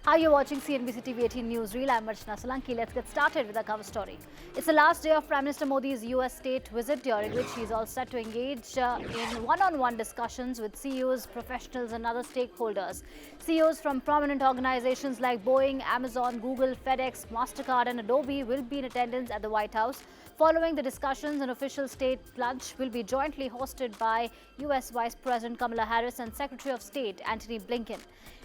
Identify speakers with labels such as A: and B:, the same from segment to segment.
A: Hi, you're watching CNBC TV18 Newsreel. I'm Archana Solanki. Let's get started with our cover story. It's the last day of Prime Minister Modi's US state visit, during which he's all set to engage in one-on-one discussions with CEOs, professionals and other stakeholders. CEOs from prominent organizations like Boeing, Amazon, Google, FedEx, MasterCard and Adobe will be in attendance at the White House. Following the discussions, an official state lunch will be jointly hosted by US Vice President Kamala Harris and Secretary of State Antony Blinken.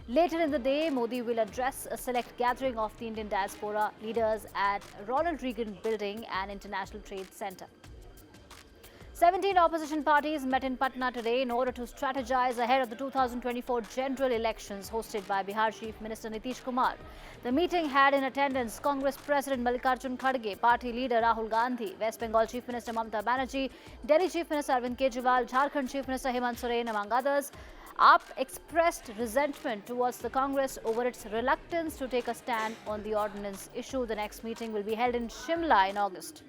A: Later in the day, Modi will address a select gathering of the Indian diaspora leaders at Ronald Reagan Building and International Trade Center. 17 opposition parties met in Patna today in order to strategize ahead of the 2024 general elections hosted by Bihar Chief Minister Nitish Kumar. The meeting had in attendance Congress President Mallikarjun Kharge, Party Leader Rahul Gandhi, West Bengal Chief Minister Mamata Banerjee, Delhi Chief Minister Arvind Kejriwal, Jharkhand Chief Minister Hemant Soren, among others. AAP expressed resentment towards the Congress over its reluctance to take a stand on the ordinance issue. The next meeting will be held in Shimla in August.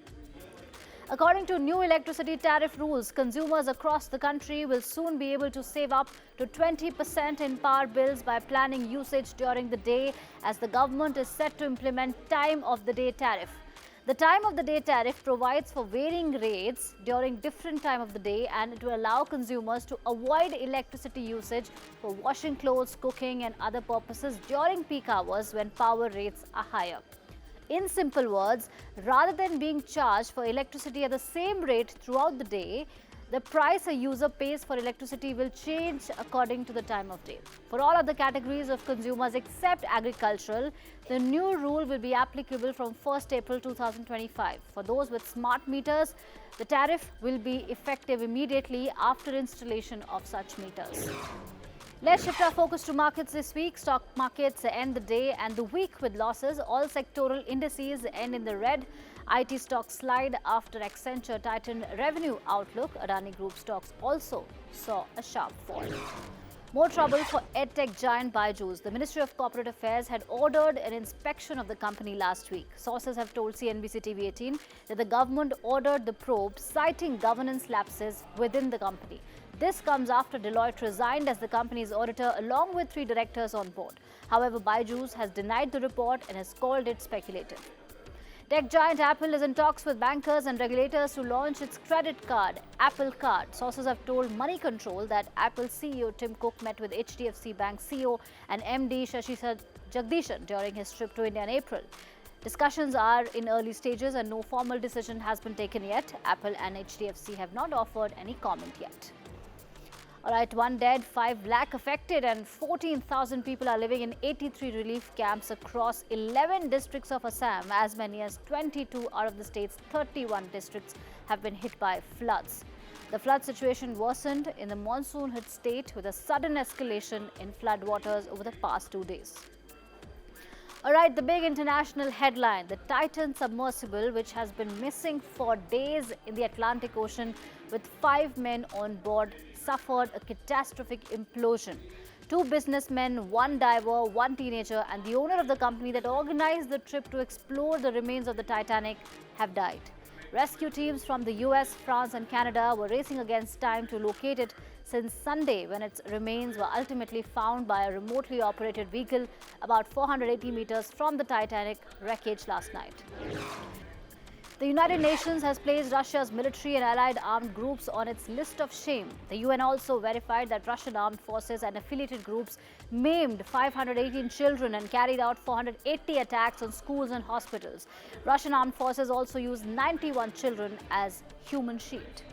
A: According to new electricity tariff rules, consumers across the country will soon be able to save up to 20% in power bills by planning usage during the day, as the government is set to implement time of the day tariff. The time of the day tariff provides for varying rates during different time of the day, and it will allow consumers to avoid electricity usage for washing clothes, cooking and other purposes during peak hours when power rates are higher. In simple words, rather than being charged for electricity at the same rate throughout the day, the price a user pays for electricity will change according to the time of day. For all other categories of consumers except agricultural, the new rule will be applicable from 1st April 2025. For those with smart meters, the tariff will be effective immediately after installation of such meters. Let's shift our focus to markets this week. Stock markets end the day and the week with losses. All sectoral indices end in the red. IT stocks slide after Accenture tightened revenue outlook. Adani Group stocks also saw a sharp fall. More trouble for EdTech giant Byju's. The Ministry of Corporate Affairs had ordered an inspection of the company last week. Sources have told CNBC TV18 that the government ordered the probe, citing governance lapses within the company. This comes after Deloitte resigned as the company's auditor along with 3 directors on board. However, Byju's has denied the report and has called it speculative. Tech giant Apple is in talks with bankers and regulators to launch its credit card, Apple Card. Sources have told Money Control that Apple CEO Tim Cook met with HDFC Bank CEO and MD Shashi Jagdishan during his trip to India in April. Discussions are in early stages and no formal decision has been taken yet. Apple and HDFC have not offered any comment yet. Alright, 1 dead, 5 lakh affected and 14,000 people are living in 83 relief camps across 11 districts of Assam. As many as 22 out of the state's 31 districts have been hit by floods. The flood situation worsened in the monsoon-hit state with a sudden escalation in floodwaters over the past 2 days. Alright, the big international headline, the Titan submersible, which has been missing for days in the Atlantic Ocean with 5 men on board, suffered a catastrophic implosion. 2 businessmen, 1 diver, 1 teenager and the owner of the company that organized the trip to explore the remains of the Titanic have died. Rescue teams from the US, France and Canada were racing against time to locate it since Sunday, when its remains were ultimately found by a remotely operated vehicle about 480 meters from the Titanic wreckage last night. The United Nations has placed Russia's military and allied armed groups on its list of shame. The UN also verified that Russian armed forces and affiliated groups maimed 518 children and carried out 480 attacks on schools and hospitals. Russian armed forces also used 91 children as human shield.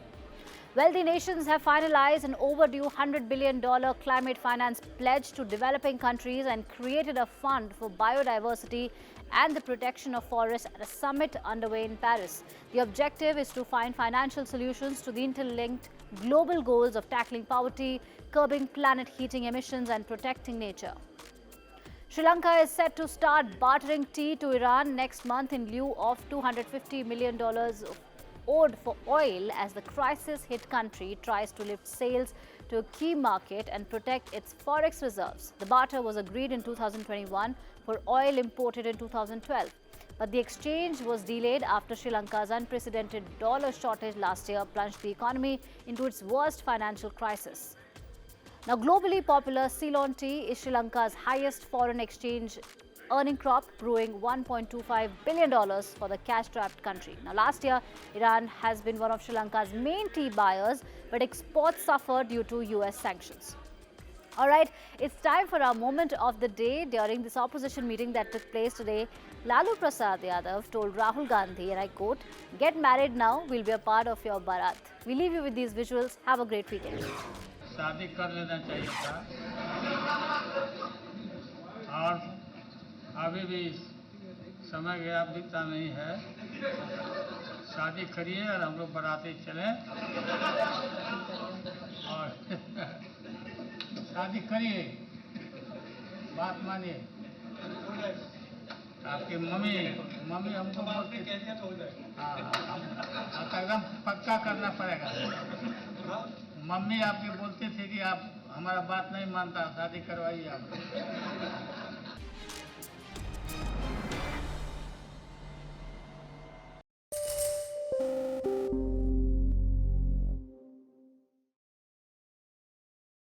A: Wealthy nations have finalized an overdue $100 billion climate finance pledge to developing countries and created a fund for biodiversity and the protection of forests at a summit underway in Paris. The objective is to find financial solutions to the interlinked global goals of tackling poverty, curbing planet heating emissions and protecting nature. Sri Lanka is set to start bartering tea to Iran next month in lieu of $250 million owed for oil, as the crisis-hit country tries to lift sales to a key market and protect its forex reserves. The barter was agreed in 2021 for oil imported in 2012. But the exchange was delayed after Sri Lanka's unprecedented dollar shortage last year plunged the economy into its worst financial crisis. Now, globally popular Ceylon tea is Sri Lanka's highest foreign exchange earning crop, brewing $1.25 billion for the cash-strapped country. Now, last year, Iran has been one of Sri Lanka's main tea buyers, but exports suffered due to US sanctions. All right, it's time for our moment of the day. During this opposition meeting that took place today, Lalu Yadav told Rahul Gandhi, and I quote, "Get married now, we'll be a part of your barat." We leave you with these visuals. Have a great weekend.
B: शादी कर लेना चाहिए था और अभी भी समय गया बीता नहीं है। शादी करिए और हम लोग बाराती चलें और शादी करिए, बात मानिए। आपकी मम्मी हमको बोलती हाँ एकदम पक्का करना पड़ेगा। मम्मी आपकी बोलती थी कि आप हमारा बात नहीं मानता, शादी करवाइए आप।